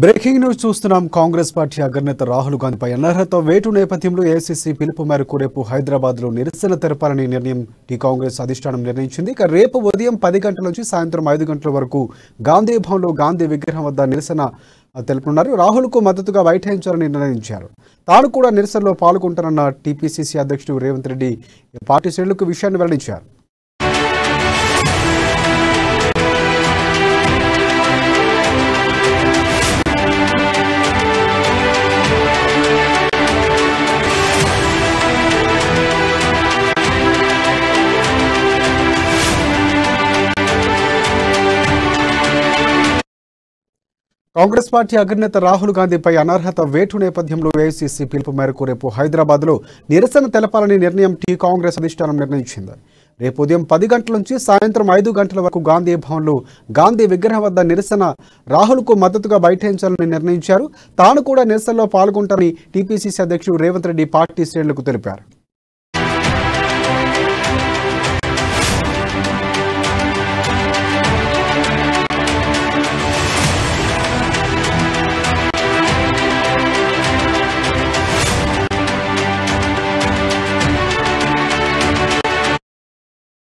Breaking news చూస్తున్నాం. Congress party అగ్రనేత రాహుల్ గాంధీపై అనర్హత వేటు నేపథ్యంలో ఏఐసీసీ పిలుపు మేరకు రేపు హైదరాబాద్లో నిరసన తెలపాలని నిర్ణయం కాంగ్రెస్ అధిష్టానం నిర్ణయించింది. ఇక రేపు ఉదయం 10 గంటల నుంచి సాయంత్రం 5 గంటల వరకు గాంధీ భవన్లో గాంధీ విగ్రహం వద్ద నిరసన తెలుపుతున్నారు. రాహుల్కు మద్దతుగా బైఠాయించాలని నిర్ణయించారు. తాను కూడా నిరసనలో పాల్గొంటానన్న టీపీసీసీ అధ్యక్షుడు రేవంత్ రెడ్డి పార్టీ శ్రేణులకు విషయాన్ని వెల్లడించారు. కాంగ్రెస్ పార్టీ అగ్రనేత రాహుల్ గాంధీపై అనర్హత వేటు నేపథ్యంలో ఏఐసీసీ పిలుపు మేరకు రేపు హైదరాబాద్లో నిరసన తెలపాలని నిర్ణయం కాంగ్రెస్ అధిష్టానం నిర్ణయించింది. రేపు ఉదయం 10 గంటల నుంచి సాయంత్రం 5 గంటల వరకు గాంధీ భవన్లో గాంధీ విగ్రహం వద్ద నిరసన రాహుల్కు మద్దతుగా బైఠాయించాలని నిర్ణయించారు. తాను కూడా నిరసనలో పాల్గొంటారని టీపీసీసీ అధ్యక్షుడు రేవంత్ రెడ్డి పార్టీ శ్రేణులకు తెలిపారు.